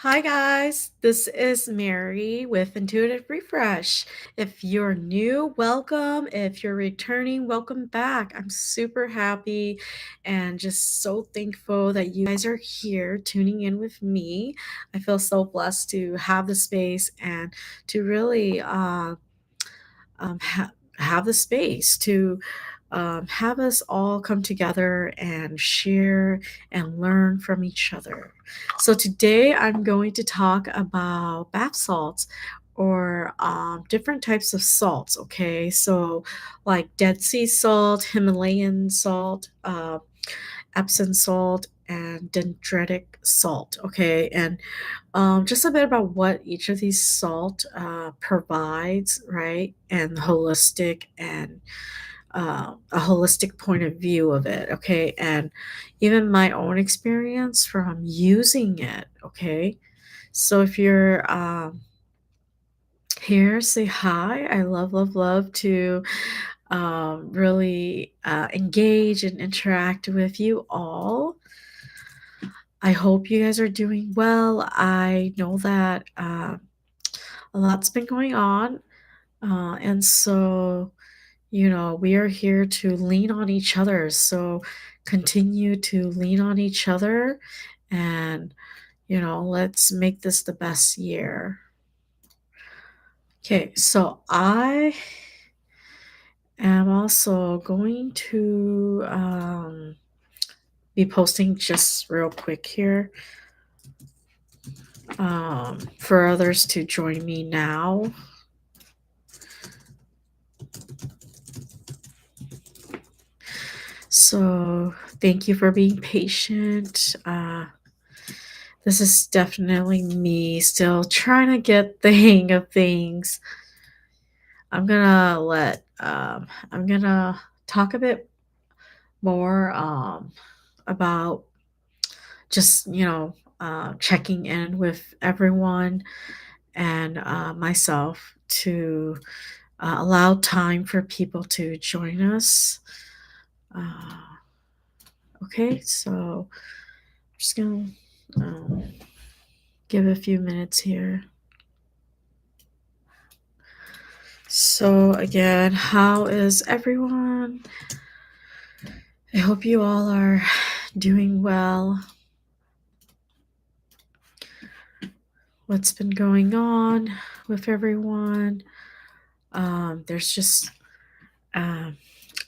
Hi, guys. This is Mary with Intuitive Refresh. If you're new, welcome. If you're returning, welcome back. I'm super happy and just so thankful that you guys are here tuning in with me. I feel so blessed to have the space and to really have the space to have us all come together and share and learn from each other. So, today I'm going to talk about bath salts or different types of salts. Okay, so like Dead Sea salt, Himalayan salt, Epsom salt, and dendritic salt. Okay, and just a bit about what each of these salt provides, right? And a holistic point of view of it, okay? And even my own experience from using it, okay? So if you're here, say hi. I love to really engage and interact with you all. I hope you guys are doing well. I know that a lot's been going on. And so, we are here to lean on each other. So continue to lean on each other and, let's make this the best year. Okay, so I am also going to be posting just real quick here for others to join me now. So thank you for being patient. This is definitely me still trying to get the hang of things. I'm gonna talk a bit more about just checking in with everyone and myself to allow time for people to join us. Uh, okay, so I'm just gonna um, give a few minutes here. So, again, how is everyone? I hope you all are doing well. What's been going on with everyone? There's just, um,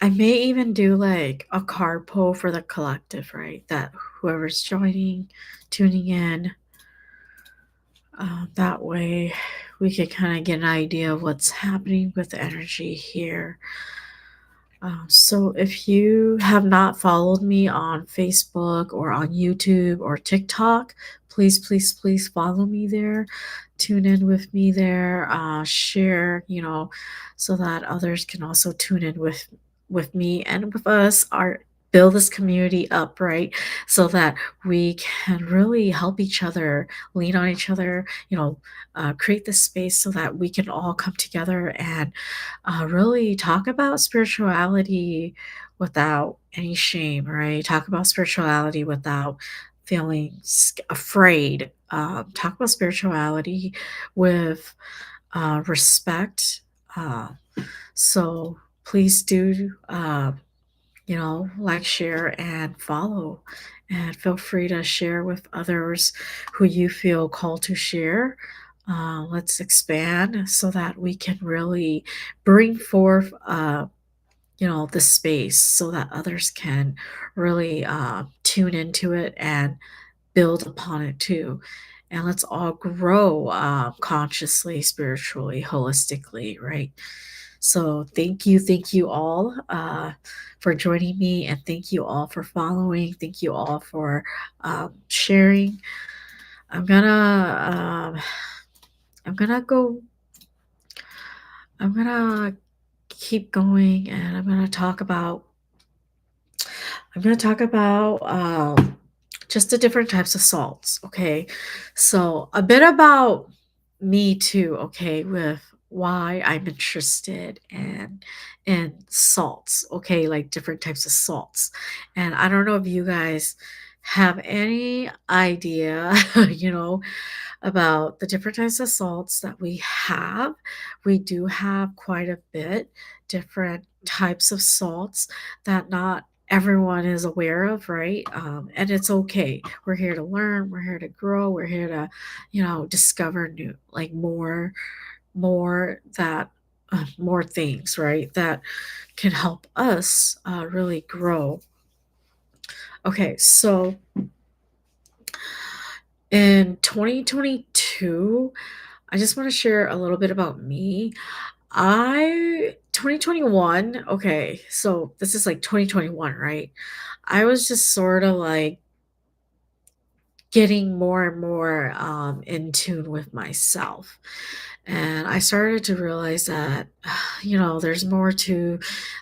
I may even do like a card pull for the collective, right? That whoever's joining, tuning in, that way we could kind of get an idea of what's happening with the energy here. So if you have not followed me on Facebook or on YouTube or TikTok, please follow me there. Tune in with me there. Share, so that others can also tune in with me and with us. Our build this community up, right? So that we can really help each other, lean on each other. Create this space so that we can all come together and really talk about spirituality without any shame, right? Talk about spirituality without feeling afraid. Talk about spirituality with respect. Uh, so please do, like, share, and follow. And feel free to share with others who you feel called to share. Let's expand so that we can really bring forth, the space so that others can really tune into it and build upon it too. And let's all grow consciously, spiritually, holistically, right? So thank you all for joining me, and thank you all for following. Thank you all for sharing. I'm gonna um, I'm gonna go. I'm gonna keep going, and I'm gonna talk about just the different types of salts. Okay, so a bit about me too. Okay, with why I'm interested in salts. Okay, like different types of salts, and I don't know if you guys have any idea, you know, about the different types of salts that we have. We do have quite a bit different types of salts that not everyone is aware of, right? And it's okay. We're here to learn, we're here to grow, we're here to, discover new, like more things, right? That can help us really grow. Okay, so in 2022, I just want to share a little bit about me. I 2021, okay, so this is like 2021, right? I was just sort of like getting more and more in tune with myself. And I started to realize that, there's more to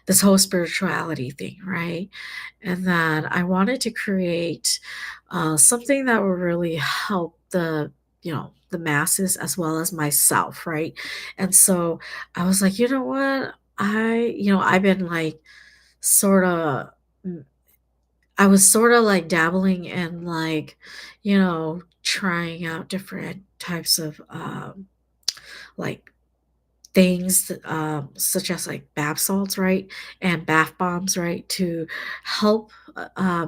this whole spirituality thing, right? And that I wanted to create something that would really help the masses as well as myself, right? And so I was like, you know what? I've been like sort of I was sorta, like, dabbling in, like, trying out different types of, like, things, such as, like, bath salts, right, and bath bombs, right, to help,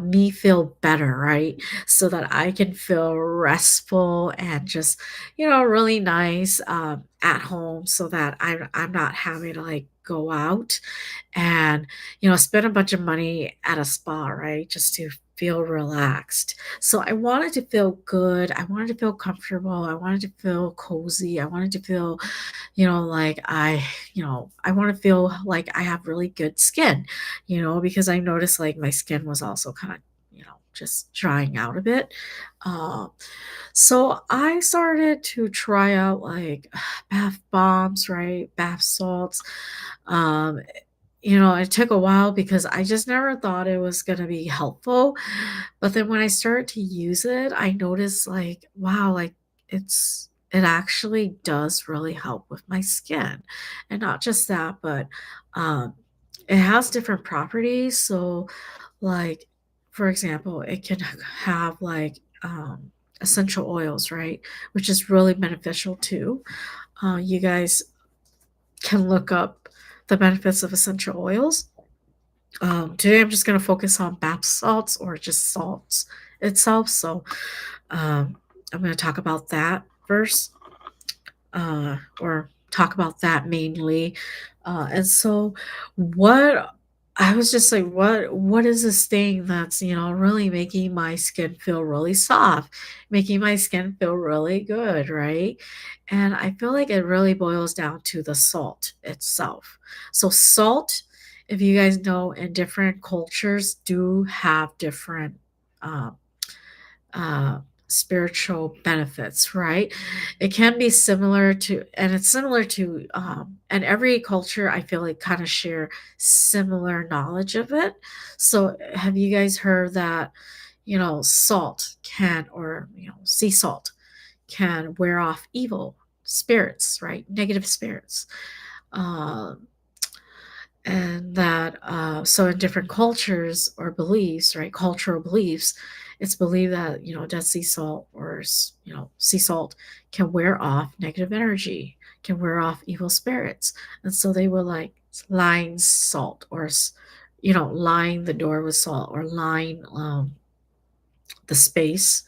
me feel better, right, so that I can feel restful and just, really nice, at home so that I'm not having to, like, go out and, spend a bunch of money at a spa, right? Just to feel relaxed. So I wanted to feel good. I wanted to feel comfortable. I wanted to feel cozy. I wanted to feel, like I want to feel like I have really good skin, because I noticed like my skin was also kind of, just drying out a bit. Um, so I started to try out like bath bombs, right? Bath salts. Um, it took a while because I just never thought it was gonna be helpful, but then when I started to use it, I noticed, like, wow, like, it actually does really help with my skin, and not just that, but, um, it has different properties, so, like, for example, it can have, like, essential oils, right, which is really beneficial too. You guys can look up the benefits of essential oils. Today I'm just gonna focus on bath salts or just salts itself. So I'm gonna talk about that first, or talk about that mainly. And so what I was just like, what is this thing that's, really making my skin feel really soft, making my skin feel really good, right? And I feel like it really boils down to the salt itself. So salt, if you guys know, in different cultures do have different um, uh, spiritual benefits, right? It can be similar to, and it's similar to, and every culture I feel like kind of share similar knowledge of it. So, have you guys heard that, salt can, or, sea salt can wear off evil spirits, right? Negative spirits. Um, and that so in different cultures or beliefs, right, cultural beliefs, it's believed that, dead sea salt or sea salt can wear off negative energy, can wear off evil spirits. And so they will like line salt, or line the door with salt, or line the space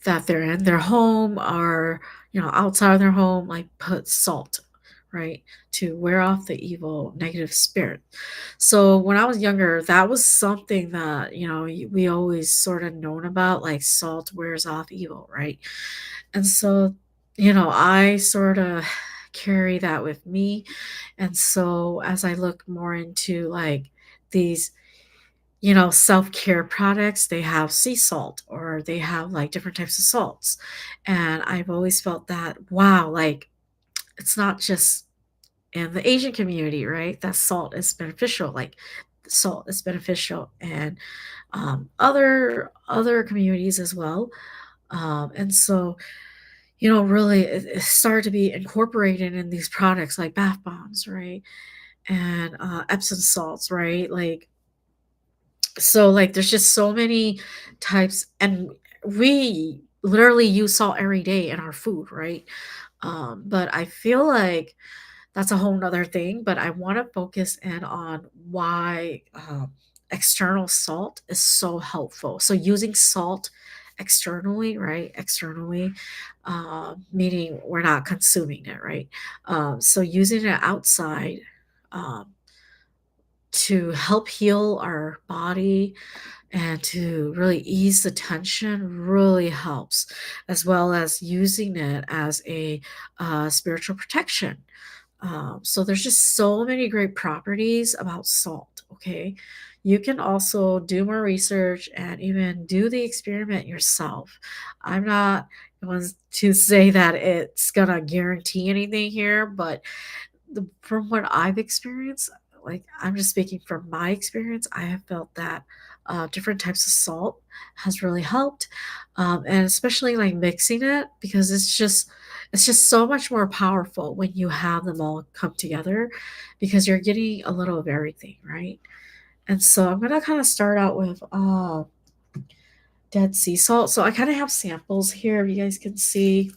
that they're in, their home, or, outside of their home, like put salt, right, to wear off the evil negative spirit. So when I was younger, that was something that, we always sort of known about, like salt wears off evil, right? And so, I sort of carry that with me. And so as I look more into like these, self-care products, they have sea salt, or they have like different types of salts. And I've always felt that, wow, like it's not just in the Asian community, right? That salt is beneficial. Like salt is beneficial, and other communities as well. And so, really, it started to be incorporated in these products like bath bombs, right? And Epsom salts, right? Like, so, like, there's just so many types, and we literally use salt every day in our food, right? But I feel like that's a whole nother thing, but I want to focus in on why external salt is so helpful. So using salt externally, right? Externally, meaning we're not consuming it, right? So using it outside um, to help heal our body and to really ease the tension really helps, as well as using it as a spiritual protection. So there's just so many great properties about salt. Okay, you can also do more research and even do the experiment yourself. I'm not going to say that it's gonna guarantee anything here, but from what I've experienced, like I'm just speaking from my experience, I have felt that different types of salt has really helped, and especially like mixing it because it's just so much more powerful when you have them all come together because you're getting a little of everything, right? And so I'm gonna kind of start out with Dead Sea salt. So I kind of have samples here, if you guys can see.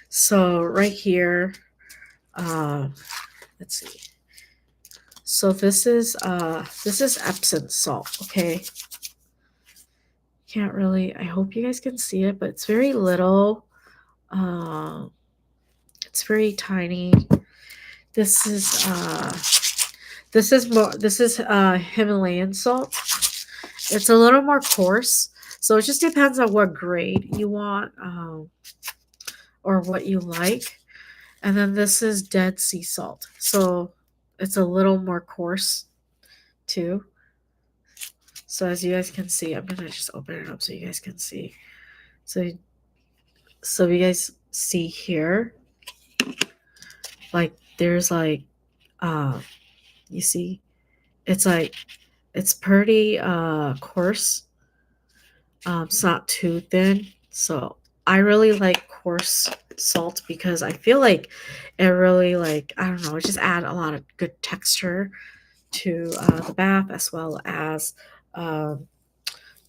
So right here, uh, let's see. So this is Epsom salt, okay? Can't really I hope you guys can see it, but it's very little. Um it's very tiny. This is Himalayan salt. It's a little more coarse. So it just depends on what grade you want or what you like. And then this is Dead Sea salt. So it's a little more coarse too. So as you guys can see, I'm gonna just open it up so you guys can see. So you guys see here, like there's like uh you see it's like it's pretty coarse. It's not too thin. So I really like coarse salt because I feel like it really like I don't know, it just add a lot of good texture to the bath as well as um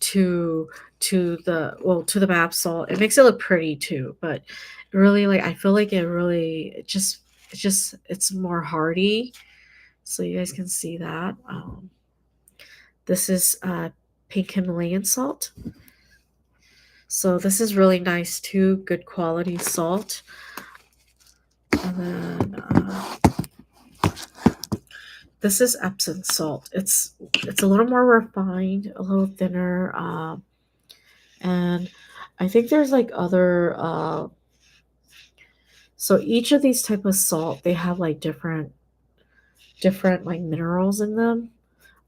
to to the bath salt. It makes it look pretty too, but really like I feel like it's more hardy. So you guys can see that. This is pink Himalayan salt. So this is really nice too, good quality salt. And then this is Epsom salt. It's a little more refined, a little thinner, and I think there's like other so each of these type of salt, they have like different like minerals in them.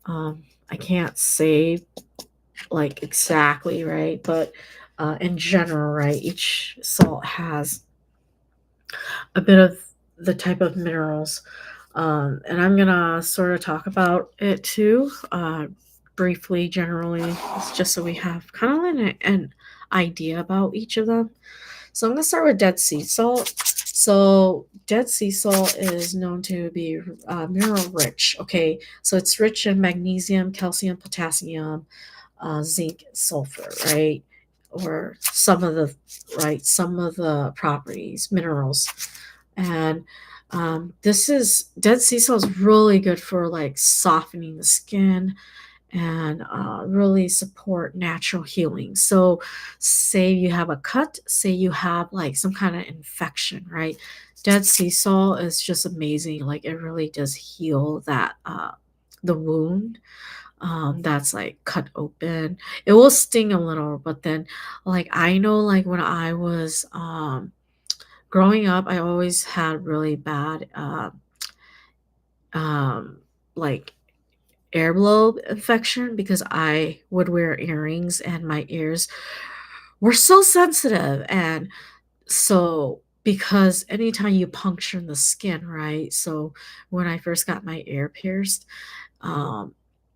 I can't say like exactly, right? But in general, right, each salt has a bit of the type of minerals. And I'm gonna sort of talk about it too, briefly, generally, just so we have kind of an idea about each of them. So I'm going to start with Dead Sea salt. So Dead Sea salt is known to be mineral rich. Okay, so it's rich in magnesium, calcium, potassium, zinc, sulfur, right? Or some of the properties, minerals, and this is Dead Sea salt is really good for like softening the skin and really support natural healing. So, say you have a cut, say you have like some kind of infection, right? Dead sea salt is just amazing. Like it really does heal that the wound that's like cut open. It will sting a little, but then like I know like when I was growing up, I always had really bad um like air lobe infection because I would wear earrings and my ears were so sensitive. And so, because anytime you puncture the skin, right? So, when I first got my ear pierced, um,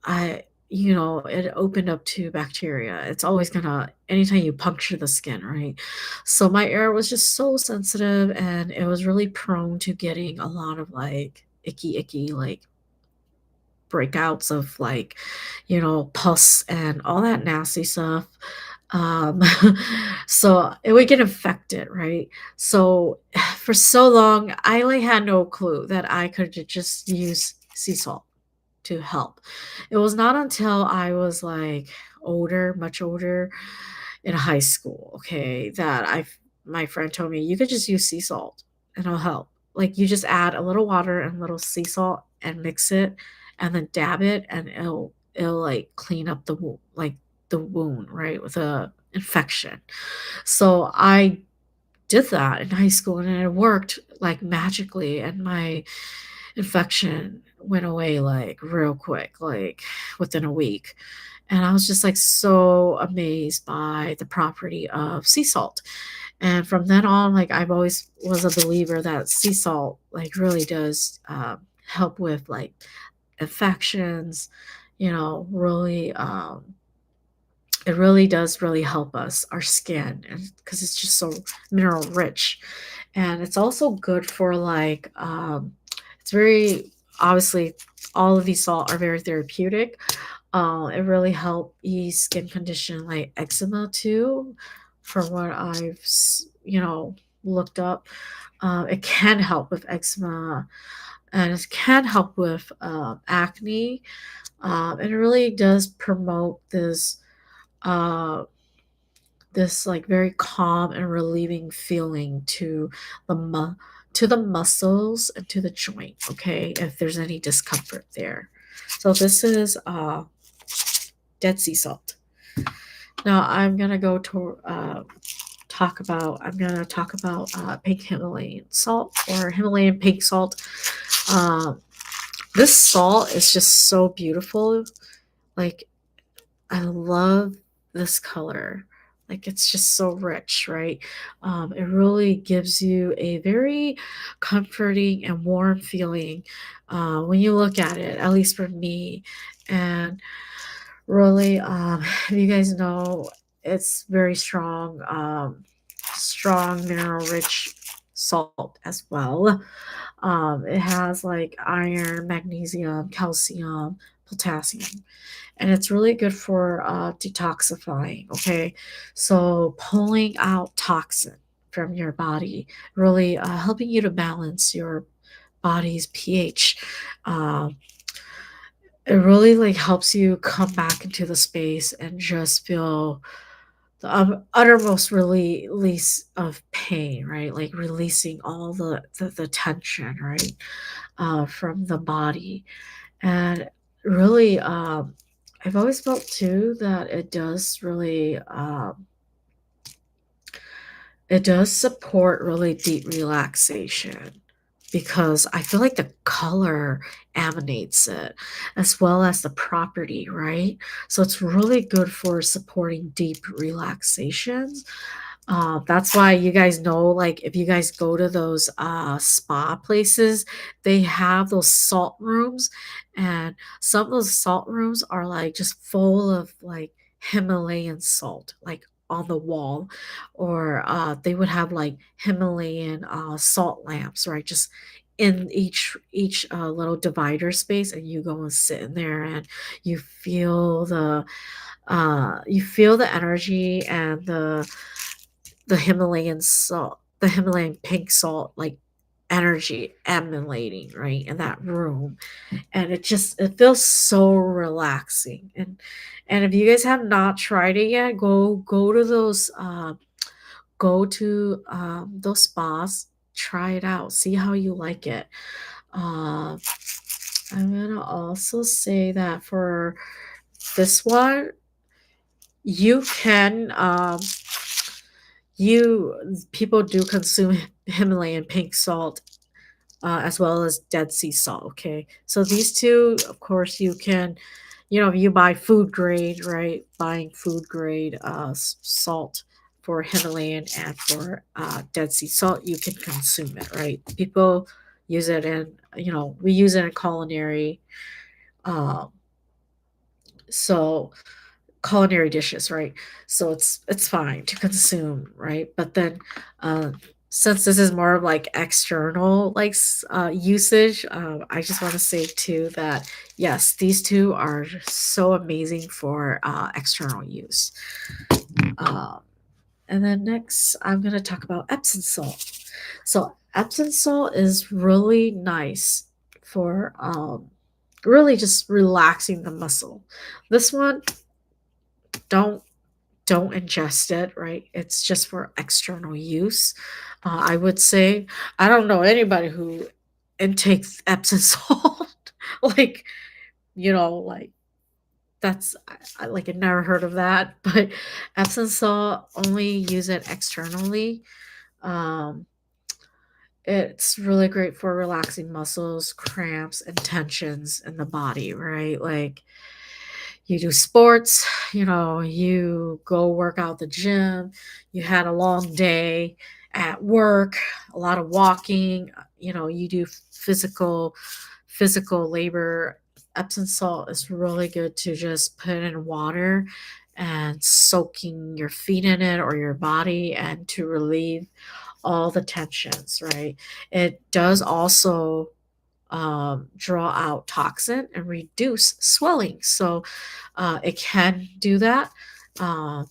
it opened up to bacteria. It's always gonna, anytime you puncture the skin, right? So, my ear was just so sensitive and it was really prone to getting a lot of like icky, like breakouts of like, pus and all that nasty stuff. Um, so it would get infected, right? So for so long, I like had no clue that I could just use sea salt to help. It was not until I was like older, much older, in high school, okay, that my friend told me you could just use sea salt and it'll help. Like you just add a little water and a little sea salt and mix it and then dab it and it'll like clean up the wound, right, with a infection. So I did that in high school and it worked like magically and my infection went away like real quick, like within a week. And I was just like so amazed by the property of sea salt. And from then on, like I've always was a believer that sea salt like really does help with like infections, really it really does really help us, our skin, and because it's just so mineral rich. And it's also good for like it's very obviously all of these salt are very therapeutic. It really help ease skin condition like eczema too, from what looked up. It can help with eczema and it can help with acne. And it really does promote uh, this like very calm and relieving feeling the mu- to the muscles and to the joint. Okay, if there's any discomfort there. So this is Dead Sea salt. Now I'm gonna talk about pink Himalayan salt or Himalayan pink salt. Um, this salt is just so beautiful. Like I love this color. Like it's just so rich, right? It really gives you a very comforting and warm feeling when you look at it, at least for me. And really, if you guys know, it's very strong, strong mineral rich salt as well. It has like iron, magnesium, calcium, potassium, and it's really good for detoxifying. Okay, so pulling out toxin from your body, really helping you to balance your body's pH. Um, it really like helps you come back into the space and just feel the uttermost release of pain, right? Like releasing all the tension, right, from the body. And really, I've always felt too that it does support really deep relaxation because I feel like the color emanates it as well as the property, right? So it's really good for supporting deep relaxation. That's why you guys know, like, if you guys go to those spa places, they have those salt rooms, and some of those salt rooms are like just full of like Himalayan salt, like on the wall, or they would have like Himalayan salt lamps, right? Just in each little divider space, and you go and sit in there, and you feel the energy and the Himalayan pink salt, like energy emanating right in that room, and it feels so relaxing. And if you guys have not tried it yet, go to those spas, try it out, see how you like it. Um, I'm gonna also say that for this one, you can you people do consume Himalayan pink salt as well as Dead Sea salt. Okay, so these two, of course, you can, you buy food grade, right? Buying food grade salt for Himalayan and for Dead Sea salt, you can consume it, right? People use it we use it in culinary, um, so culinary dishes, right? So it's fine to consume, right? But then since this is more of like external like usage, I just want to say too that yes, these two are so amazing for external use. Um, and then next, I'm gonna talk about Epsom salt. So Epsom salt is really nice for really just relaxing the muscle. This one, don't don't ingest it, right? It's just for external use. I would say I don't know anybody who intakes Epsom salt. like, like that's like I never heard of that, but Epsom salt only use it externally. Um, it's really great for relaxing muscles, cramps, and tensions in the body, right? Like you do sports, you go work out the gym, you had a long day at work, a lot of walking, you do physical labor. Epsom salt is really good to just put in water and soaking your feet in it or your body and to relieve all the tensions, right? It does also draw out toxin and reduce swelling. So it can do that. Uh,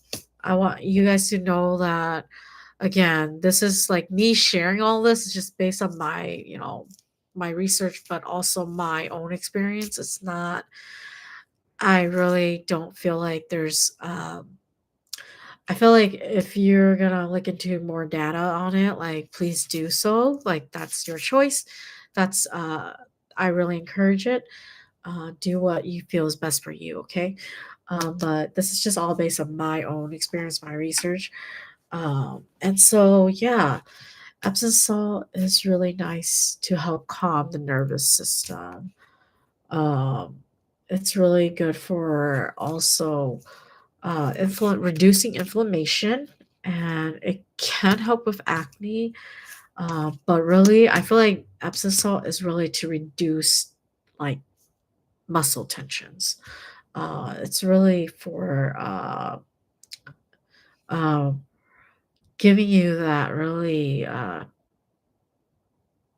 I want you guys to know that again, this is like me sharing all this is just based on my research, but also my own experience. It's not. I really don't feel like there's. I feel like if you're gonna look into more data on it, like please do so. Like that's your choice. That's I really encourage it. Do what you feel is best for you, okay? But this is just all based on my own experience, my research. And so, yeah, Epsom salt is really nice to help calm the nervous system. Um, it's really good for also reducing inflammation, and it can help with acne. But really, I feel like Epsom salt is really to reduce like muscle tensions. It's really for um, giving you that really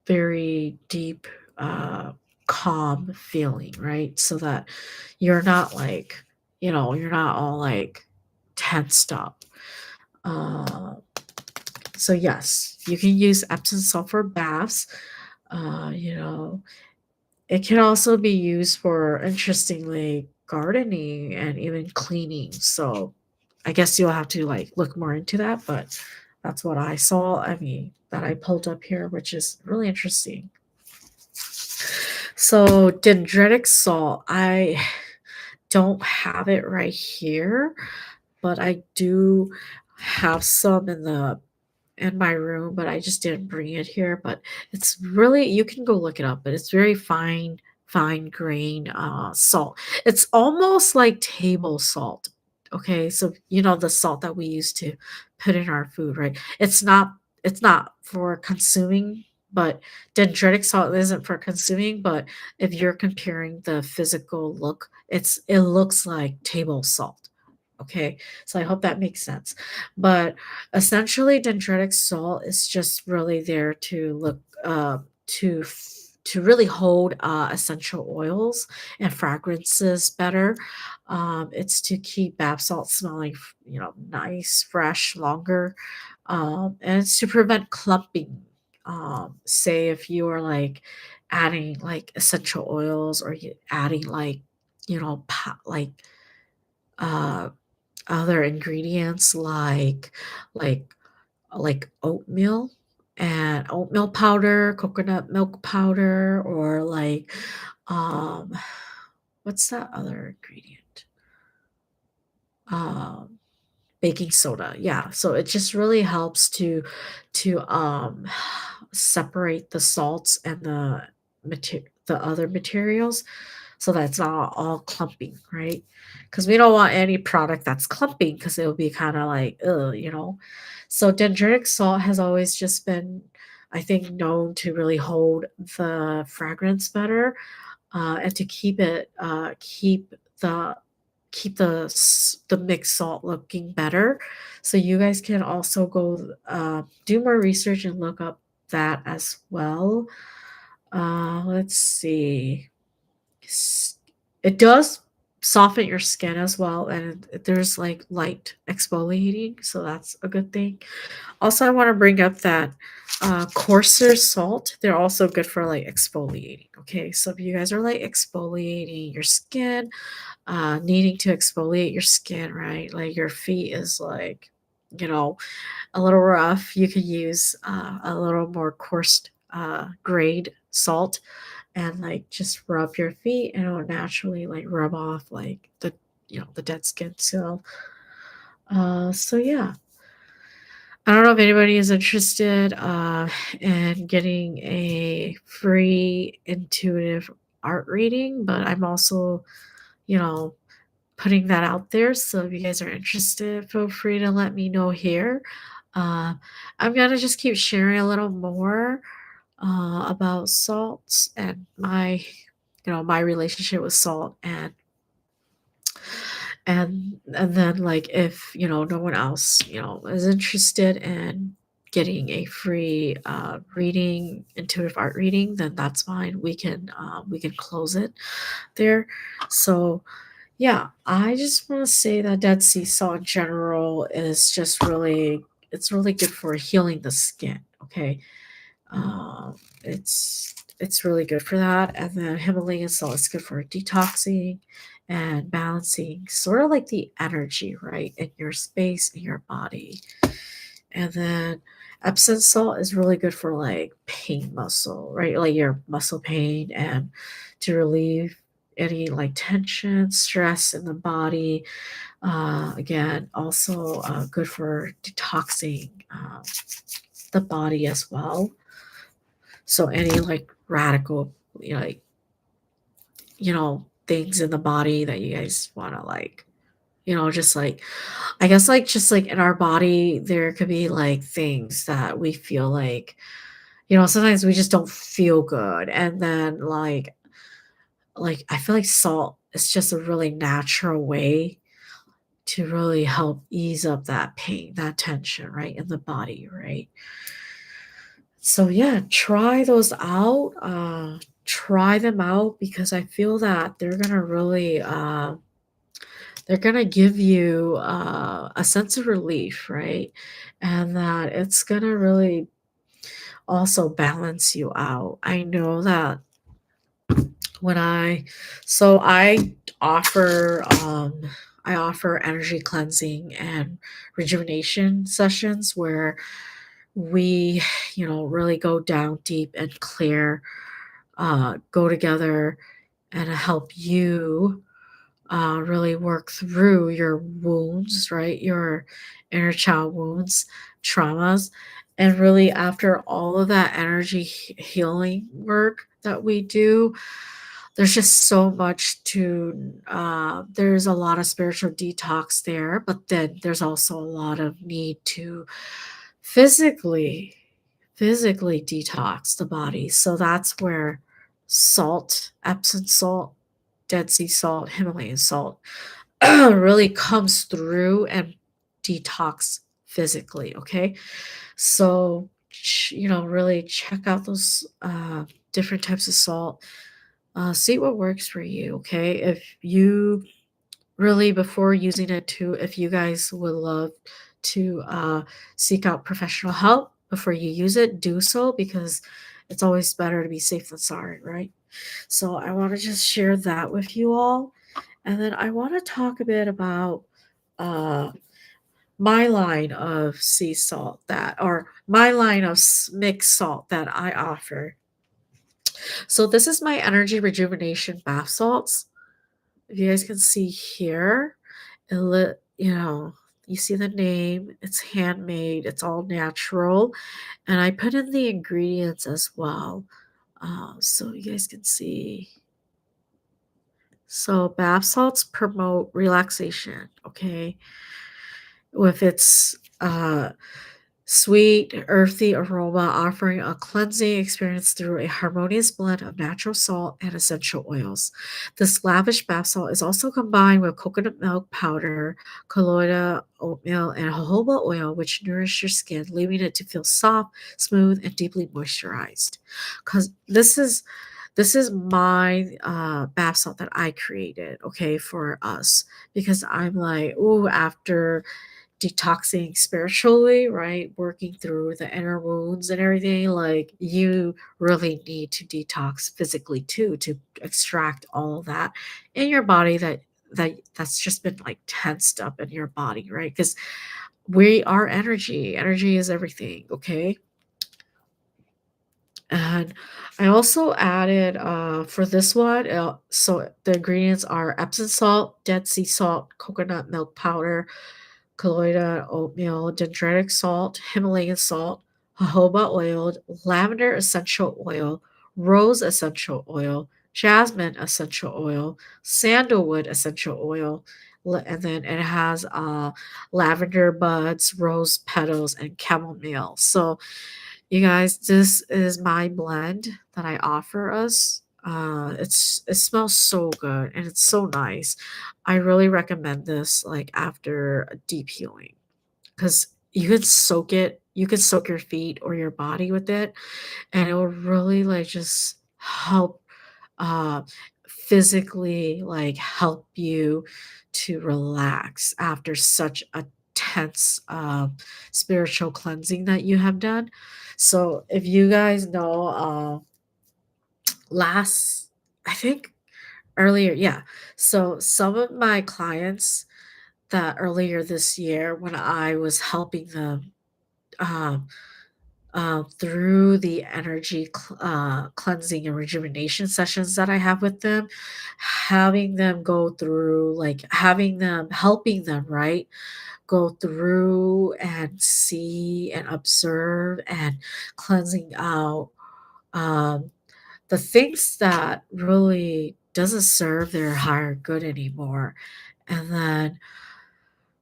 very deep, uh, calm feeling, right? So that you're not like, you're not all like tensed up. Uh, so, yes, you can use Epsom salt for baths. You know, It can also be used for, interestingly, gardening and even cleaning. So I guess you'll have to like look more into that, but that's what I saw. I mean, that I pulled up here, which is really interesting. So dendritic salt, I don't have it right here, but I do have some in my room, but I just didn't bring it here. But it's really you can go look it up, but it's very fine grain salt. It's almost like table salt. Okay, so the salt that we use to put in our food, right? It's not for consuming, but dendritic salt isn't for consuming, but if you're comparing the physical look, it looks like table salt. Okay, so I hope that makes sense. But essentially, dendritic salt is just really there to look to really hold essential oils and fragrances better. It's to keep bath salt smelling, nice, fresh, longer, and it's to prevent clumping. Say if you are like adding like essential oils or you adding like like uh other ingredients like oatmeal and oatmeal powder, coconut milk powder, or like, um, what's that other ingredient? Um, Baking soda, yeah. So it just really helps to separate the salts and the other materials so that it's not all clumping, right? Because we don't want any product that's clumping because it'll be kind of like, ugh. So dendritic salt has always just been, I think, known to really hold the fragrance better and to keep the keep the mixed salt looking better. So you guys can also go do more research and look up that as well. Let's see. S- It does soften your skin as well, and there's like light exfoliating, so that's a good thing. Also, I want to bring up that coarser salt, they're also good for like exfoliating. Okay, so if you guys are like exfoliating your skin, needing to exfoliate your skin, right? Like your feet is like, you know, a little rough. You could use a little more coarse grade salt and like just rub your feet and it'll naturally like rub off like the dead skin. So yeah, I don't know if anybody is interested in getting a free intuitive art reading, but I'm also, you know, putting that out there. So if you guys are interested, feel free to let me know here. Uh, I'm gonna just keep sharing a little more about salts and my relationship with salt and then like if no one else is interested in getting a free reading intuitive art reading, then that's fine. We can close it there. So yeah, I just want to say that Dead Sea salt in general is just really, it's really good for healing the skin. Okay, it's really good for that. And then Himalayan salt is good for detoxing and balancing, sort of like the energy, right, in your space in your body. And then Epsom salt is really good for like pain muscle, right, like your muscle pain, and to relieve any like tension, stress in the body. Again, also good for detoxing the body as well. So any like radical, like things in the body that you guys want to like, just like, I guess like just like in our body, there could be like things that we feel like, sometimes we just don't feel good, and then like I feel like salt is just a really natural way to really help ease up that pain, that tension, right, in the body, right? So yeah, try those out. Try them out because I feel that they're gonna give you a sense of relief, right? And that it's gonna really also balance you out. I know that when I offer I offer energy cleansing and rejuvenation sessions where we really go down deep and clear, go together and help you really work through your wounds, right? Your inner child wounds, traumas. And really, after all of that energy healing work that we do, there's just so much there's a lot of spiritual detox there, but then there's also a lot of need to physically physically detox the body. So that's where salt, Epsom salt, Dead Sea salt, Himalayan salt really comes through and detox physically. Okay. So, really check out those different types of salt. See what works for you. Okay. If you really, before using it too, if you guys would love to seek out professional help before you use it, do so, because it's always better to be safe than sorry, right? So I want to just share that with you all. And then I want to talk a bit about uh, my line of sea salt or my line of mixed salt that I offer. So this is my energy rejuvenation bath salts. If you guys can see here, you see the name, it's handmade, it's all natural, and I put in the ingredients as well. So you guys can see. So bath salts promote relaxation, okay? With its Sweet, earthy aroma, offering a cleansing experience through a harmonious blend of natural salt and essential oils. This lavish bath salt is also combined with coconut milk powder, colloidal oatmeal, and jojoba oil, which nourish your skin, leaving it to feel soft, smooth, and deeply moisturized. Because this is my bath salt that I created, okay, for us. Because I'm like, ooh, after detoxing spiritually, right? Working through the inner wounds and everything, like you really need to detox physically too to extract all of that in your body that's just been like tensed up in your body, right? Because we are energy. Energy is everything, okay? And I also added for this one, so the ingredients are Epsom salt, Dead Sea salt, coconut milk powder, colloidal oatmeal, dendritic salt, Himalayan salt, jojoba oil, lavender essential oil, rose essential oil, jasmine essential oil, sandalwood essential oil, and then it has lavender buds, rose petals, and chamomile. So you guys, this is my blend that I offer us. It smells so good and it's so nice. I really recommend this like after a deep healing because you can soak your feet or your body with it, and it will really like just help uh physically like help you to relax after such a tense spiritual cleansing that you have done. So if you guys know last I think earlier, yeah, so some of my clients that earlier this year when I was helping them um through the energy cleansing and rejuvenation sessions that I have with them, having them go through, like having them, helping them, right? Go through and see and observe and cleansing out um, the things that really doesn't serve their higher good anymore. And then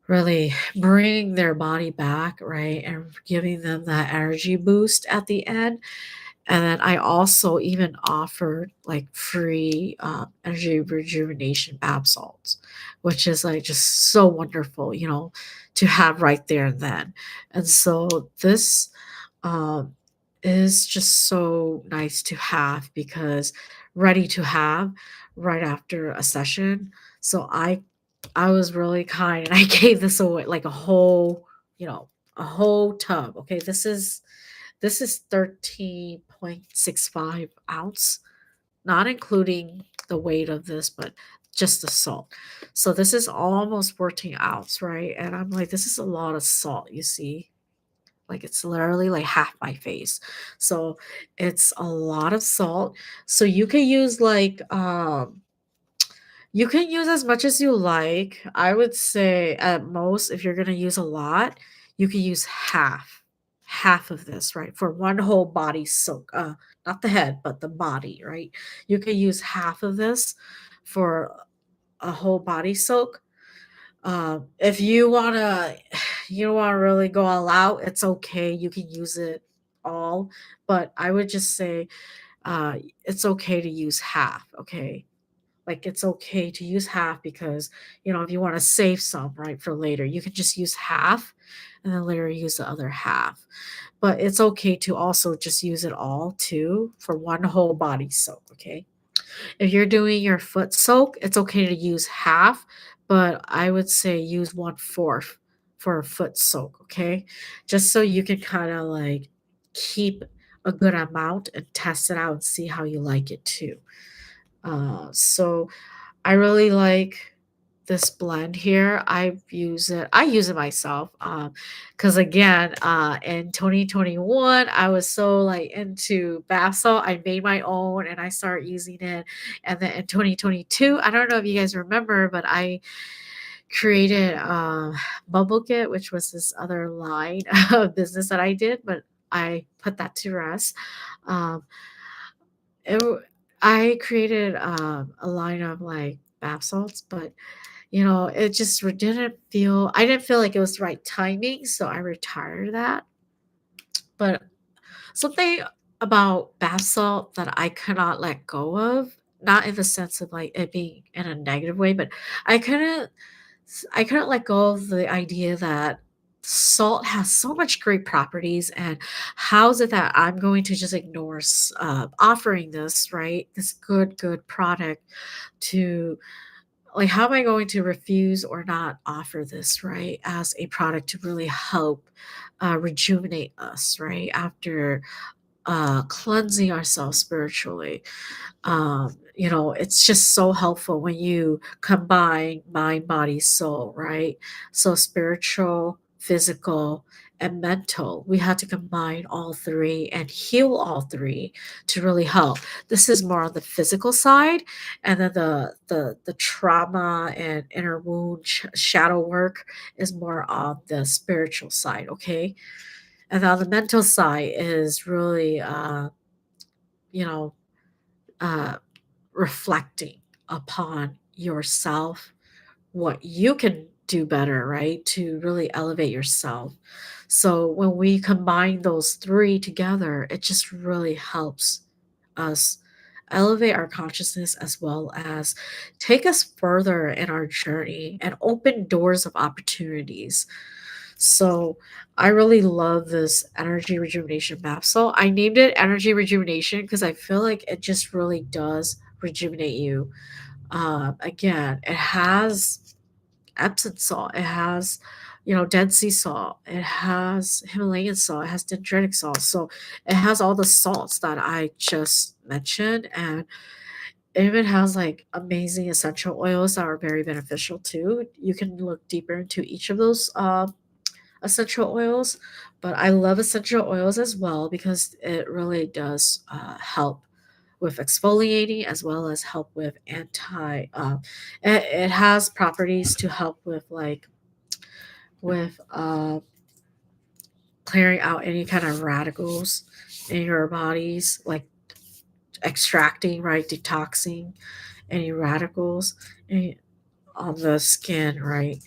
really bringing their body back, right? And giving them that energy boost at the end. And then I also even offered like free energy rejuvenation bath salts, which is like just so wonderful, to have right there and then. And so this um, is just so nice to have because ready to have right after a session. So I was really kind and I gave this away like you know, a whole tub. Okay, this is 13.65 ounce, not including the weight of this, but just the salt. So this is almost 14 ounce, right? And I'm like, this is a lot of salt, you see? Like it's literally like half my face. So it's a lot of salt. So you can use as much as you like. I would say at most, if you're gonna use a lot, you can use half of this, right? For one whole body soak. Not the head, but the body, right? You can use half of this for a whole body soak. If you wanna you wanna really go all out, it's okay. You can use it all, but I would just say it's okay to use half, okay? Like, it's okay to use half because, if you wanna save some, right, for later, you can just use half and then later use the other half. But it's okay to also just use it all too for one whole body soak, okay? If you're doing your foot soak, it's okay to use half, but I would say use 1/4 for a foot soak, okay? Just so you can kinda, like, keep a good amount and test it out and see how you like it too. So I really like this blend here. I use it myself. Because again, in 2021, I was so like into bath salt. I made my own and I started using it. And then in 2022, I don't know if you guys remember, but I created Bubble Kit, which was this other line of business that I did, but I put that to rest. Um, it, w- I created a line of like bath salts, but it just didn't feel I didn't feel like it was the right timing, so I retired that. But something about bath salt that I cannot let go of, not in the sense of like it being in a negative way, but I couldn't I couldn't let go of the idea that salt has so much great properties, and how is it that I'm going to just ignore offering this, right? This good product to, like, how am I going to refuse or not offer this, right, as a product to really help rejuvenate us, right, after cleansing ourselves spiritually. It's just so helpful when you combine mind, body, soul, right? So spiritual, physical, and mental. We had to combine all three and heal all three to really help. This is more on the physical side, and then the trauma and inner wound shadow work is more on the spiritual side. Okay, and now the mental side is really you know uh reflecting upon yourself, what you can do better, right? To really elevate yourself. So when we combine those three together, it just really helps us elevate our consciousness as well as take us further in our journey and open doors of opportunities. So I really love this energy rejuvenation map. So I named it energy rejuvenation because I feel like it just really does rejuvenate you. Again, it has Epsom salt, it has, Dead Sea salt, it has Himalayan salt, it has dendritic salt. So it has all the salts that I just mentioned, and it even has like amazing essential oils that are very beneficial too. You can look deeper into each of those essential oils, but I love essential oils as well because it really does help with exfoliating as well as help with it has properties to help with with clearing out any kind of radicals in your bodies, like extracting, right, detoxing any radicals in, on the skin, right.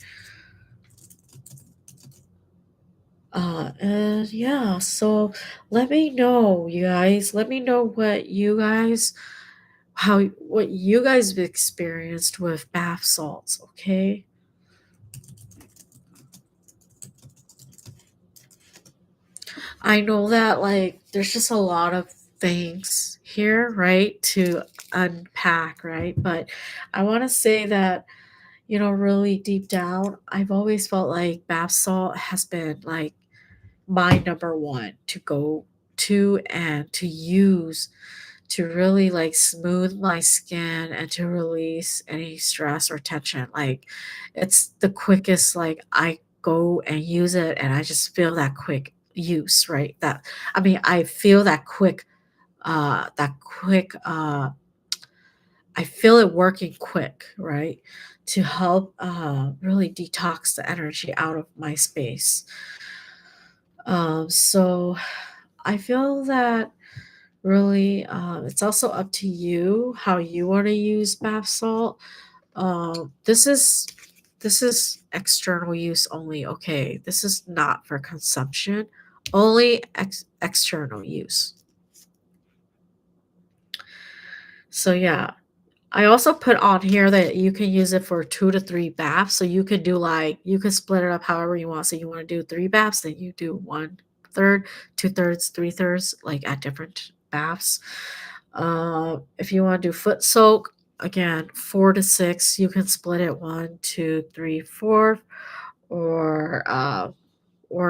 And yeah, so let me know, you guys. Let me know what you guys have experienced with bath salts, okay? I know that like there's just a lot of things here, right, to unpack, right? But I want to say that, really deep down, I've always felt like bath salt has been like my number one to go to and to use to really like smooth my skin and to release any stress or tension. Like it's the quickest, like I go and use it and I just feel that quick use, right? I feel that quick I feel it working quick, right? To help really detox the energy out of my space. So I feel that really it's also up to you how you want to use bath salt. This is external use only. Okay, this is not for consumption, only external use. So yeah, I also put on here that you can use it for 2 to 3 baths. So you could split it up however you want. So you want to do 3 baths, then you do 1/3, 2/3, 3/3, like at different baths. If you want to do foot soak, again, 4 to 6, you can split it 1, 2, 3, 4, or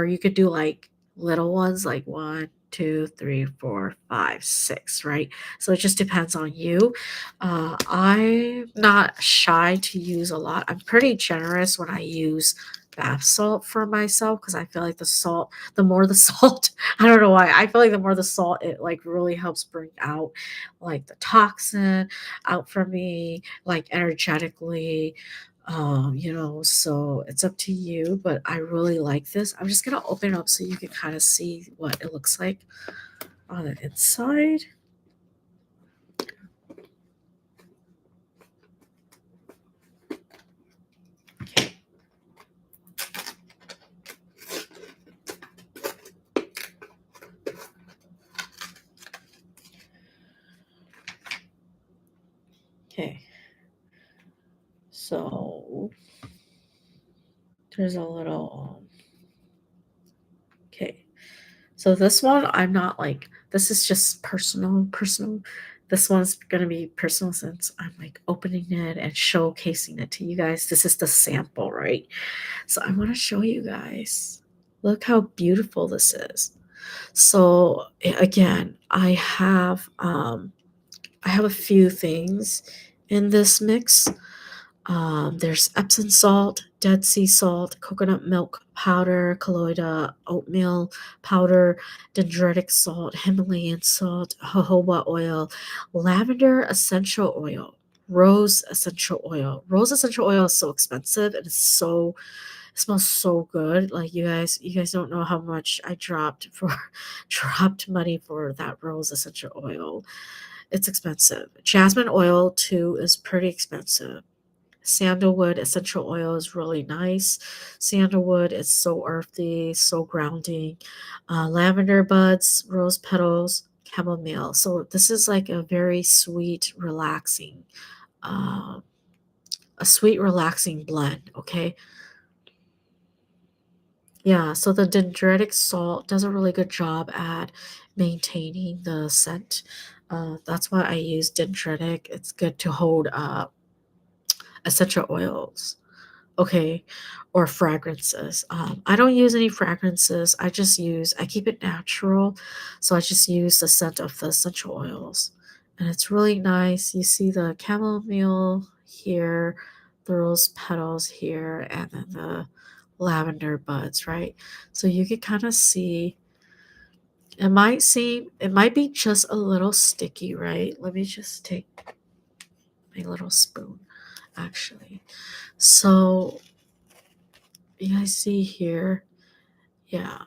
you could do like little ones like 1, 2, 3, 4, 5, 6, right? So it just depends on you. I'm not shy to use a lot. I'm pretty generous when I use bath salt for myself because I feel like the more the salt, I don't know why. I feel like the more the salt, it like really helps bring out like the toxin out from me, like energetically. So it's up to you, but I really like this. I'm just gonna open it up so you can kind of see what it looks like on the inside. Okay. So there's a little okay. So this one, I'm not like this is just personal. This one's gonna be personal since I'm like opening it and showcasing it to you guys. This is the sample, right? So I want to show you guys. Look how beautiful this is. So again, I have a few things in this mix. There's Epsom salt, Dead Sea salt, coconut milk powder, colloidal oatmeal powder, dendritic salt, Himalayan salt, jojoba oil, lavender essential oil, rose essential oil. Rose essential oil is so expensive and it smells so good. Like you guys don't know how much I dropped for dropped money for that rose essential oil. It's expensive. Jasmine oil too is pretty expensive. Sandalwood essential oil is really nice. Sandalwood is so earthy, so grounding. Lavender buds, rose petals, chamomile. So this is like a very sweet, relaxing, uh, a sweet, relaxing blend. Okay. Yeah. So the dendritic salt does a really good job at maintaining the scent. That's why I use dendritic. It's good to hold essential oils. Okay, or fragrances. I don't use any fragrances. I keep it natural. So I just use the scent of the essential oils. And it's really nice. You see the chamomile here, the rose petals here, and then the lavender buds, right? So you can kind of see, it might be just a little sticky, right? Let me just take my little spoon, actually. So you guys see here, yeah,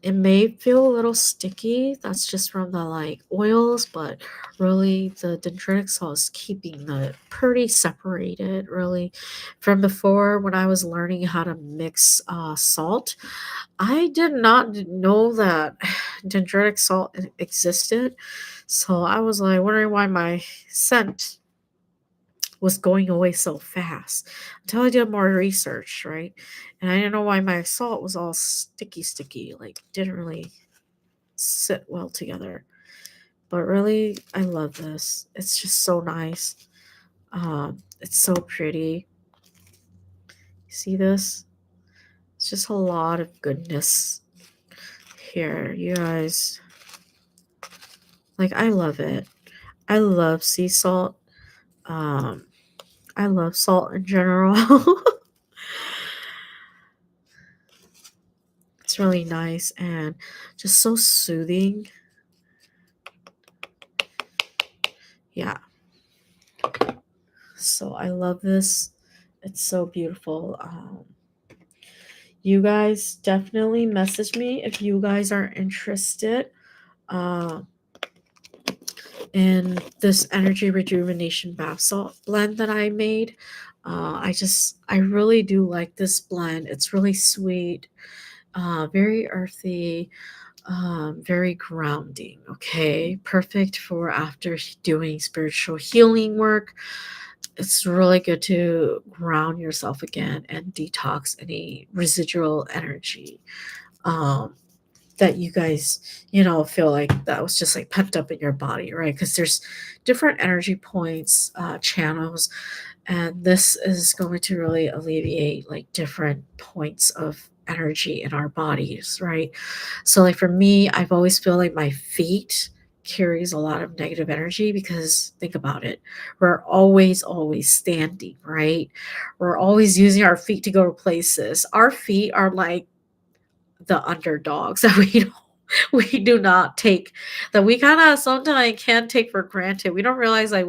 it may feel a little sticky. That's just from the like oils, but really the dendritic salt is keeping the pretty separated. Really, from before when I was learning how to mix salt, I did not know that dendritic salt existed. So I was like wondering why my scent was going away so fast until I did more research, right? And I didn't know why my salt was all sticky, like didn't really sit well together. But really, I love this. It's just so nice. It's so pretty. See this? It's just a lot of goodness here, you guys. Like I love it. I love sea salt. Um, I love salt in general. It's really nice and just so soothing. Yeah. So I love this. It's so beautiful. You guys definitely message me if you guys are interested uh, in this energy rejuvenation bath salt blend that I made. I really do like this blend. It's really sweet, very earthy, very grounding. Okay, perfect for after doing spiritual healing work. It's really good to ground yourself again and detox any residual energy um, that you guys, feel like that was just like pent up in your body, right? Because there's different energy points, channels, and this is going to really alleviate like different points of energy in our bodies, right? So like for me, I've always feel like my feet carries a lot of negative energy because think about it. We're always standing, right? We're always using our feet to go to places. Our feet are like the underdogs that we do not take, that we kind of sometimes can take for granted. We don't realize like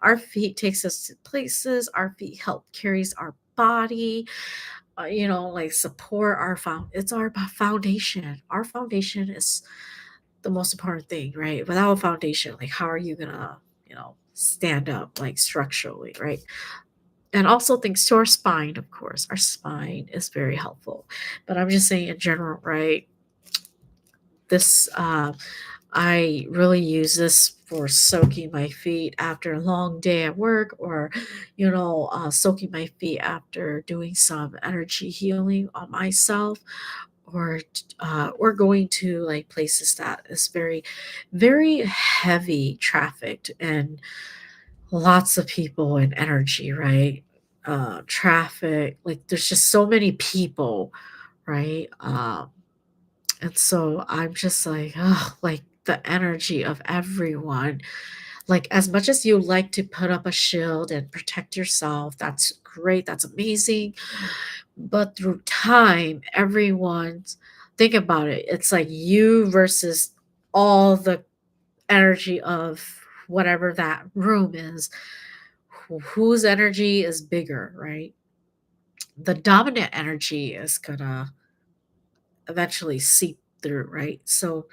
our feet takes us to places. Our feet help carries our body, like support our it's our foundation. Our foundation is the most important thing, right? Without a foundation, like how are you gonna, stand up like structurally, right? And also thanks to our spine, of course. Our spine is very helpful. But I'm just saying in general, right? This I really use this for soaking my feet after a long day at work, or, soaking my feet after doing some energy healing on myself, or going to like places that is very, very heavy trafficked and lots of people and energy, right? Traffic, like there's just so many people, right? And so I'm just like, oh, like the energy of everyone. Like, as much as you like to put up a shield and protect yourself, that's great, that's amazing. But through time, everyone's, think about it, it's like you versus all the energy of whatever that room is. Whose energy is bigger, right? The dominant energy is gonna eventually seep through, right? So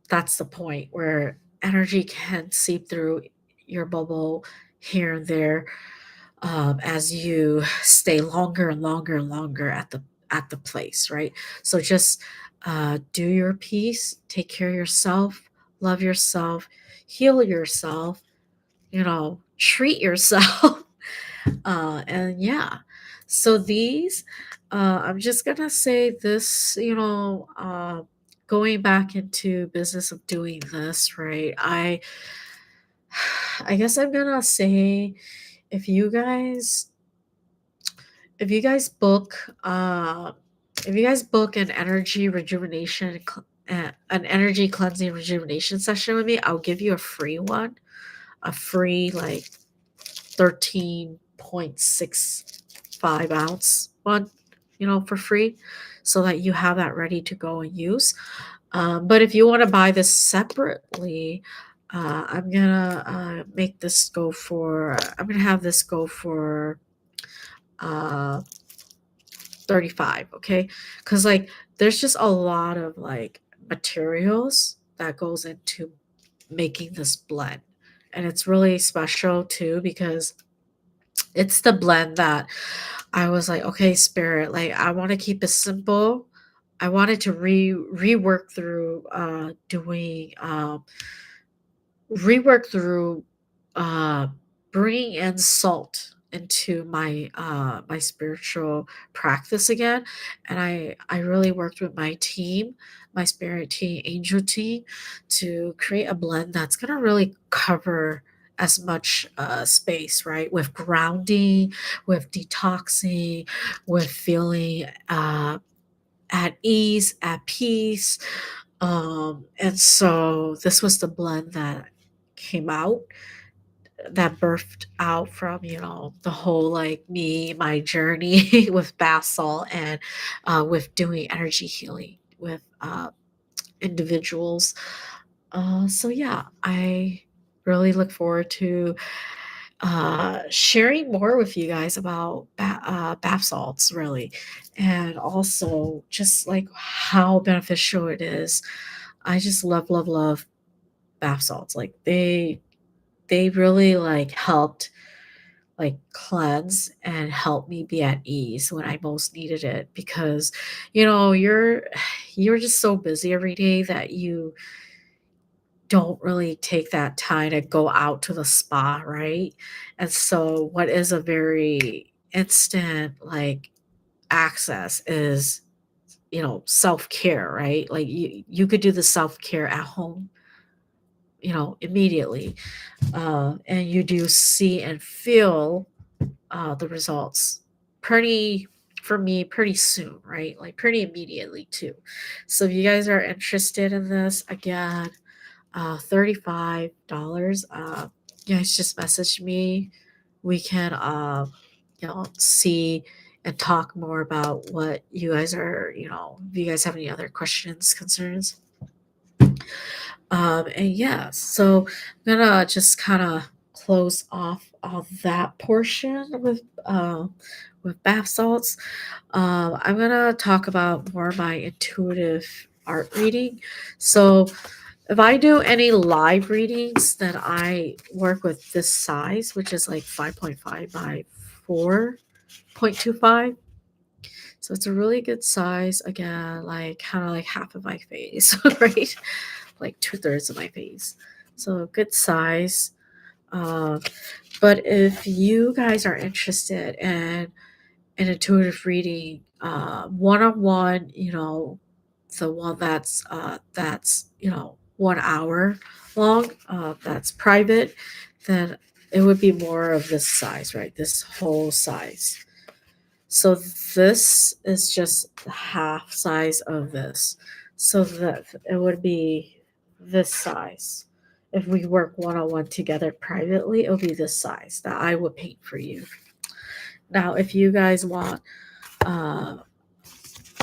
that's the point where energy can seep through your bubble here and there, as you stay longer and longer and longer at the place, right? So just do your piece, take care of yourself, love yourself, heal yourself, treat yourself. And yeah, so these, I'm just gonna say this, going back into business of doing this, right? I guess I'm gonna say, if you guys if you guys book if you guys book an energy cleansing rejuvenation session with me, I'll give you a free one, a free like 13.65 ounce one, for free, so that you have that ready to go and use. But if you want to buy this separately, I'm gonna have this go for uh 35, okay? Because like there's just a lot of like materials that goes into making this blend. And it's really special too, because it's the blend that I was like, okay, spirit, like I want to keep it simple. I wanted to rework through doing rework through uh bringing in salt into my spiritual practice again. And I really worked with my team, my spirit team, angel team, to create a blend that's going to really cover as much space, right, with grounding, with detoxing, with feeling at ease, at peace. And so this was the blend that came out, that birthed out from, the whole like my journey with bath salt, and with doing energy healing with individuals. So yeah, I really look forward to sharing more with you guys about bath salts, really, and also just like how beneficial it is. I just love, love, love bath salts. Like they really like helped like cleanse and help me be at ease when I most needed it, because you're just so busy every day that you don't really take that time to go out to the spa, right? And so what is a very instant like access is, self-care, right? Like you could do the self-care at home, immediately. And you do see and feel the results pretty, for me, pretty soon, right? Like pretty immediately too. So if you guys are interested in this, again, $35. You guys just message me. We can, see and talk more about what you guys are, if you guys have any other questions, concerns. And yeah, so I'm gonna just kind of close off that portion with bath salts. I'm gonna talk about more of my intuitive art reading. So if I do any live readings, then I work with this size, which is like 5.5 by 4.25. So it's a really good size. Again, like kind of like half of my face, right? like 2/3 of my face. So good size. Uh, but if you guys are interested in an intuitive reading, one-on-one, the one that's 1 hour long, that's private, then it would be more of this size, right? This whole size. So this is just half size of this. So that it would be this size. If we work one-on-one together privately, it would be this size that I would paint for you. Now, if you guys want uh,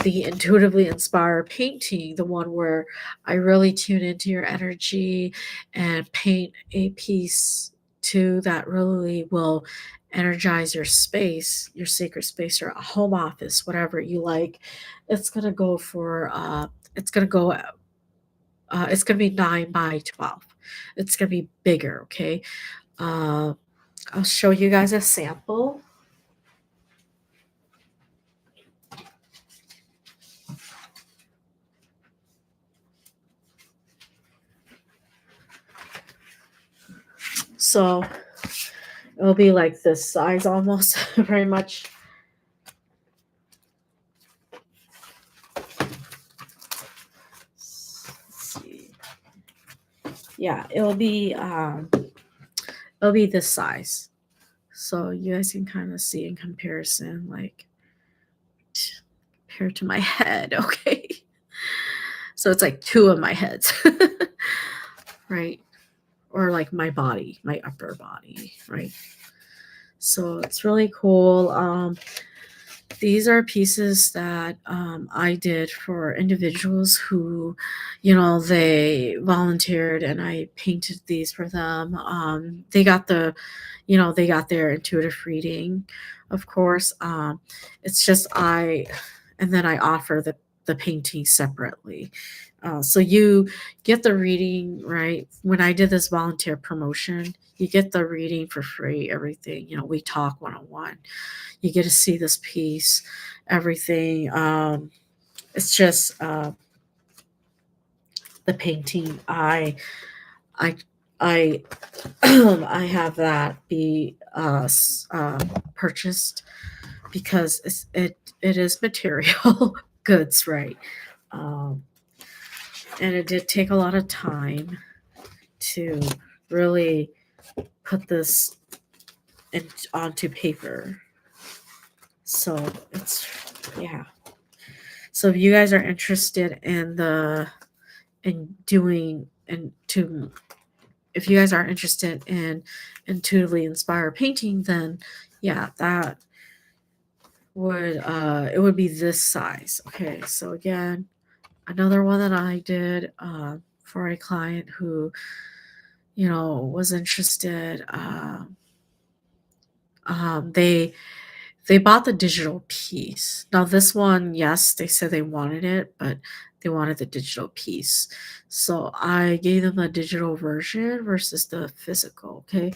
the intuitively inspired painting, the one where I really tune into your energy and paint a piece too that really will energize your space, your sacred space, or a home office, whatever you like. It's gonna go for it's gonna be 9 by 12. It's gonna be bigger, okay? Uh, I'll show you guys a sample. So it'll be like this size almost, very much. Let's see. Yeah, it'll be this size. So you guys can kind of see in comparison, like compared to my head, okay? So it's like two of my heads, right? Or like my body, my upper body, right? So it's really cool. These are pieces that I did for individuals who, they volunteered, and I painted these for them. They got their intuitive reading, of course. It's just and then I offer the painting separately. So you get the reading, right? When I did this volunteer promotion, you get the reading for free, everything. We talk one-on-one. You get to see this piece, everything. It's just the painting. I, I, I have that be purchased because it is material goods, right? Um, and it did take a lot of time to really put this onto paper. So it's, yeah. So if you guys are interested in doing and to if you guys are interested in intuitively inspired painting, then yeah, that would it would be this size. Okay, so again, another one that I did for a client who was interested. They bought the digital piece. Now this one, yes, they said they wanted it, but they wanted the digital piece. So I gave them a digital version versus the physical, okay?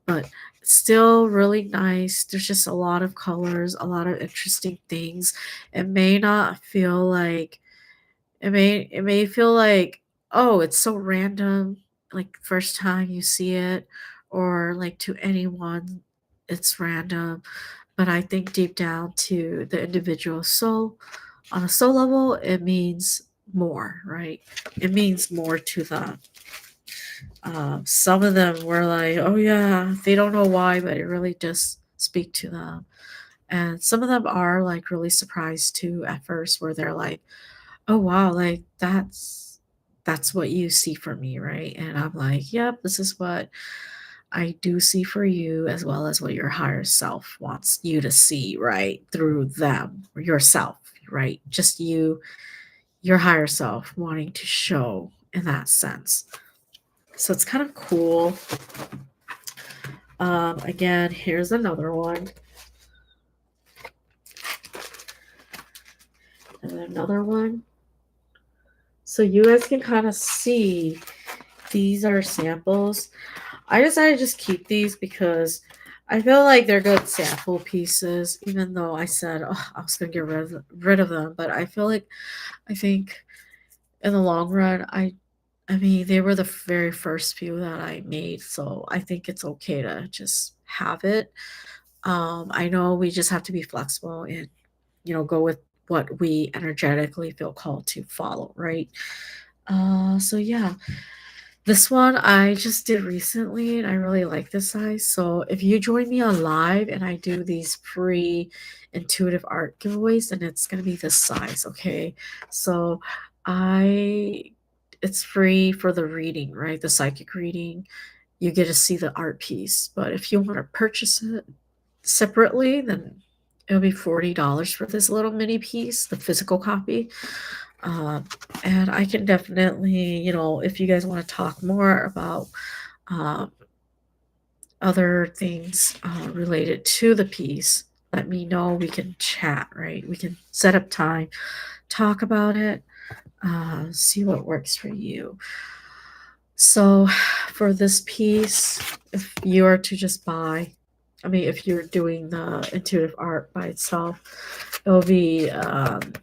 But still really nice. There's just a lot of colors, a lot of interesting things. It may not feel like it may feel like, oh, it's so random, like first time you see it, or like to anyone it's random. But I think deep down to the individual soul, on a soul level, it means more, right? It means more to them. Some of them were like, oh yeah, they don't know why, but it really does speak to them. And some of them are like really surprised too at first, where they're like, oh wow, like that's what you see for me, right? And I'm like, yep, this is what I do see for you, as well as what your higher self wants you to see, right? Through them or yourself, right? Just you, your higher self wanting to show in that sense. So it's kind of cool. Again, here's another one. And another one. So you guys can kind of see these are samples. I decided to just keep these because I feel like they're good sample pieces, even though I said, oh, I was going to get rid of them. But I think in the long run, I mean, they were the very first few that I made, so I think it's okay to just have it. I know we just have to be flexible and, go with what we energetically feel called to follow, right? So yeah, this one I just did recently and I really like this size. So if you join me on live and I do these free intuitive art giveaways, then it's gonna be this size, okay? So I it's free for the reading, right? The psychic reading. You get to see the art piece. But if you want to purchase it separately, then it'll be $40 for this little mini piece, the physical copy. Um, and I can definitely, if you guys want to talk more about um, other things related to the piece, let me know. We can chat, right? We can set up time, talk about it, see what works for you. So, for this piece, if you are to just buy, I mean, if you're doing the intuitive art by itself, it'll be um,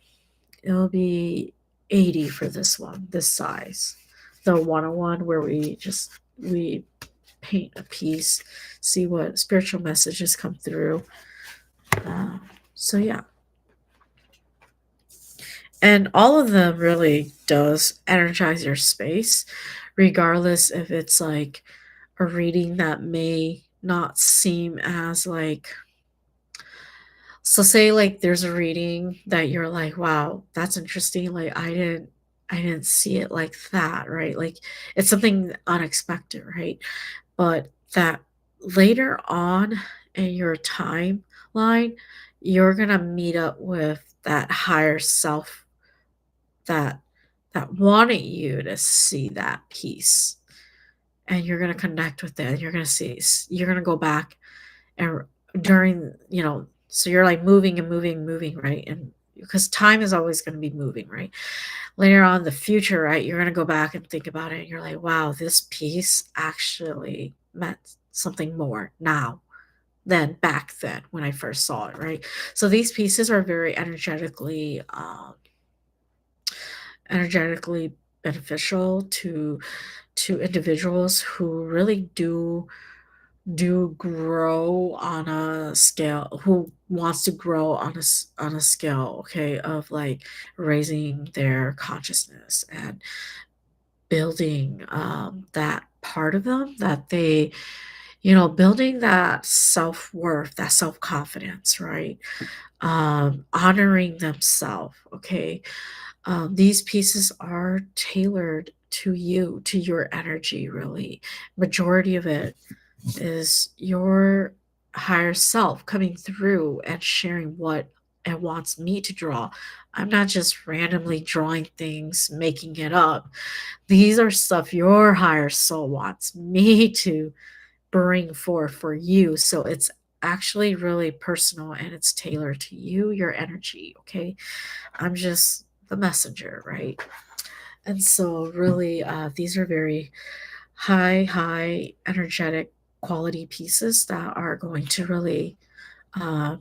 it'll be 80 for this one, this size. The 101 where we paint a piece, see what spiritual messages come through. Uh, so yeah, and all of them really does energize your space, regardless if it's like a reading that may not seem as like, so say like there's a reading that you're like, wow, that's interesting, like I didn't see it like that, right? Like it's something unexpected, right? But that later on in your timeline, you're gonna meet up with that higher self that wanted you to see that piece, and you're gonna connect with it. You're gonna see. You're gonna go back and during so you're like moving and moving, moving, right? And because time is always going to be moving, right? Later on in the future, right? You're gonna go back and think about it, and you're like, wow, this piece actually meant something more now than back then when I first saw it, right? So these pieces are very energetically beneficial to individuals who really do grow on a scale, who wants to grow on on a scale, okay, of like raising their consciousness and building that part of them that they, building that self-worth, that self-confidence, right? Honoring themselves, okay. These pieces are tailored to you, to your energy, really. Majority of it is your higher self coming through and sharing what it wants me to draw. I'm not just randomly drawing things, making it up. These are stuff your higher soul wants me to bring forth for you. So it's actually really personal and it's tailored to you, your energy. Okay. I'm just the messenger, right? And so, really, these are very high energetic quality pieces that are going to really, uh,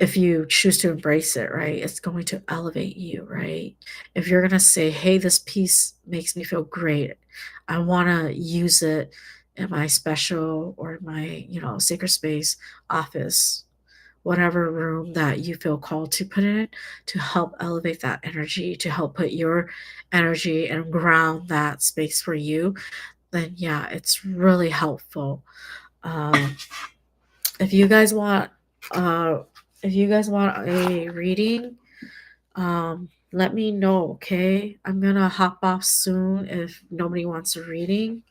if you choose to embrace it, right, it's going to elevate you, right? If you're going to say, hey, this piece makes me feel great, I want to use it in my special or my, sacred space, office, whatever room that you feel called to put in it, to help elevate that energy, to help put your energy and ground that space for you, then yeah, it's really helpful. Um, if you guys want, uh, if you guys want a reading, let me know. Okay, I'm gonna hop off soon if nobody wants a reading.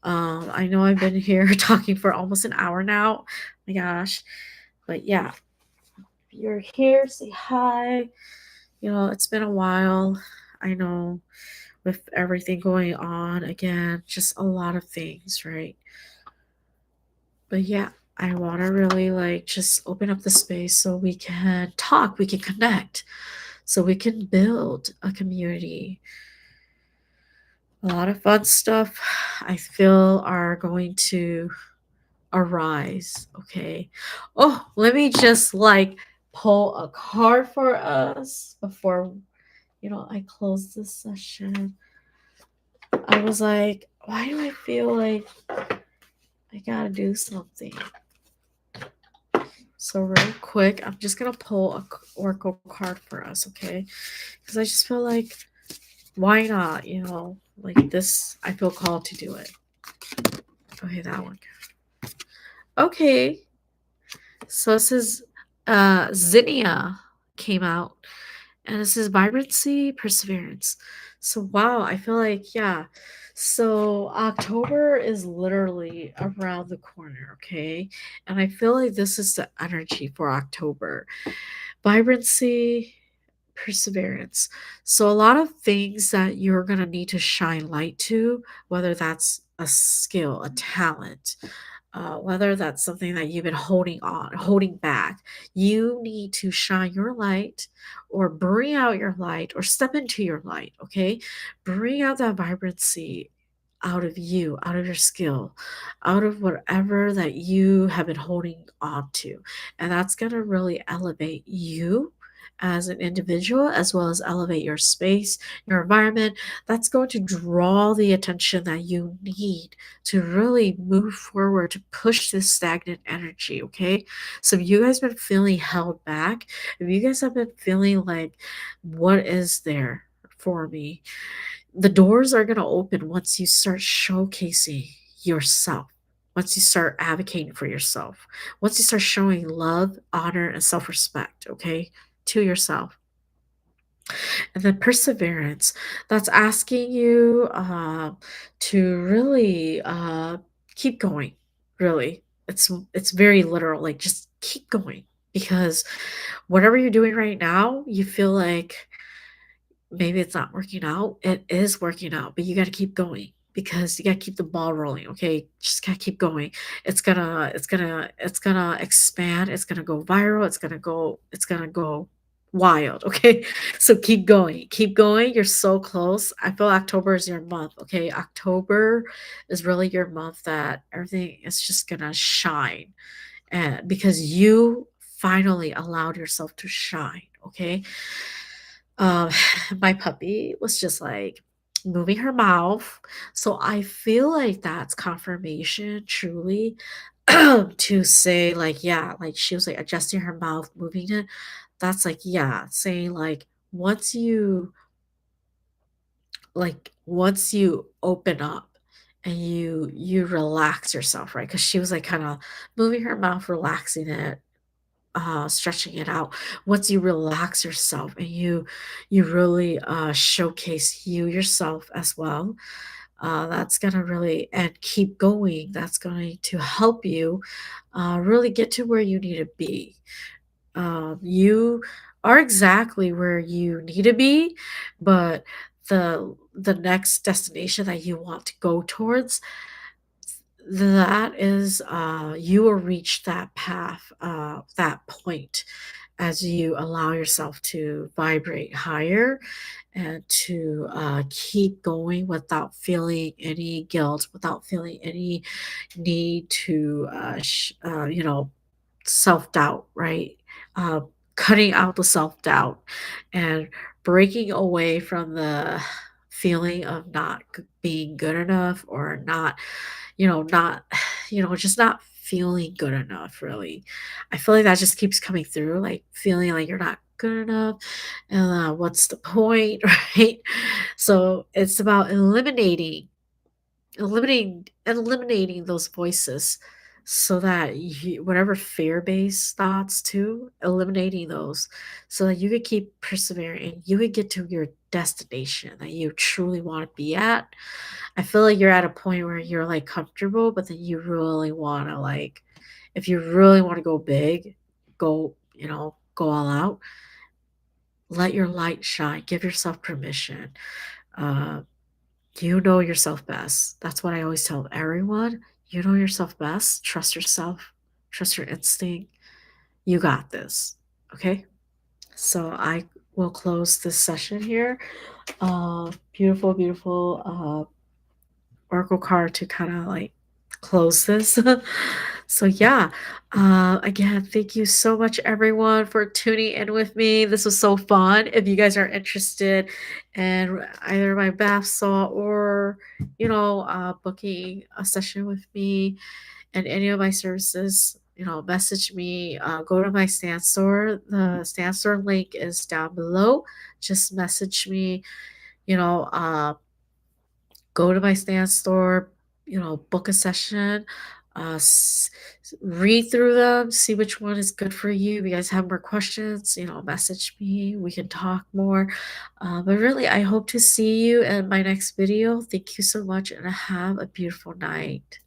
I know I've been here talking for almost an hour now. My gosh, but yeah, if you're here, say hi. It's been a while. I know with everything going on again, just a lot of things, right? But yeah, I want to really like just open up the space so we can talk, we can connect, so we can build a community. A lot of fun stuff I feel are going to arise, okay? Oh, let me just like pull a card for us before I close this session. I was like, why do I feel like I gotta do something? So real quick, I'm just gonna pull a oracle card for us, okay? Because I just feel like, why not? You know, like this, I feel called to do it. Okay, that one. Okay, so this is Zinnia came out, and this is vibrancy, perseverance. So wow, I feel like yeah. So October is literally around the corner, okay? And I feel like this is the energy for October. Vibrancy, perseverance. So a lot of things that you're going to need to shine light to, whether that's a skill, a talent, whether that's something that you've been holding back, you need to shine your light or bring out your light or step into your light, okay? Bring out that vibrancy out of you, out of your skill, out of whatever that you have been holding on to. And that's going to really elevate you as an individual as well as elevate your space, your environment. That's going to draw the attention that you need to really move forward to push this stagnant energy, okay? So if you guys been feeling held back, if you guys have been feeling like what is there for me, the doors are going to open once you start showcasing yourself, once you start advocating for yourself, once you start showing love, honor, and self-respect, okay, to yourself. And then perseverance, that's asking you to really keep going. Really, it's very literal. Like just keep going because whatever you're doing right now, you feel like maybe it's not working out. It is working out, but you got to keep going because you got to keep the ball rolling. Okay, just got to keep going. It's gonna expand. It's gonna go viral. It's gonna go wild. Okay, so keep going. Keep going. You're so close. I feel October is your month. Okay, October is really your month that everything is just gonna shine, and because you finally allowed yourself to shine. Okay, um, my puppy was just like moving her mouth. So I feel like that's confirmation truly to say like yeah, like she was like adjusting her mouth, moving it. That's like yeah, saying once you once you open up and you relax yourself, right? Because she was like kind of moving her mouth, relaxing it, stretching it out. Once you relax yourself and you really showcase you yourself as well, that's gonna really and keep going. That's going to help you really get to where you need to be. You are exactly where you need to be, but the next destination that you want to go towards, that is you will reach that path, that point as you allow yourself to vibrate higher and to keep going without feeling any guilt, without feeling any need to self-doubt, right? Uh, Cutting out the self-doubt and breaking away from the feeling of not being good enough or not, not, just not feeling good enough, really. I feel like that just keeps coming through, like feeling like you're not good enough. And what's the point, right? So it's about eliminating those voices so that whatever fear-based thoughts too, eliminating those so that you could keep persevering, you could get to your destination that you truly want to be at. I feel like you're at a point where you're like comfortable, but then you really want to if you really want to go big, go all out, let your light shine, give yourself permission. uh, you know yourself best. That's what I always tell everyone. You know yourself best. Trust yourself. Trust your instinct. You got this. Okay? So I will close this session here. Beautiful, beautiful oracle card to kind of like close this. So yeah, again, thank you so much, everyone, for tuning in with me. This was so fun. If you guys are interested in either my bath salt or booking a session with me and any of my services, message me. Go to my stand store. The stand store link is down below. Just message me. You know, uh, Go to my stand store, book a session, read through them, see which one is good for you. If you guys have more questions, message me. We can talk more. But really, I hope to see you in my next video. Thank you so much and have a beautiful night.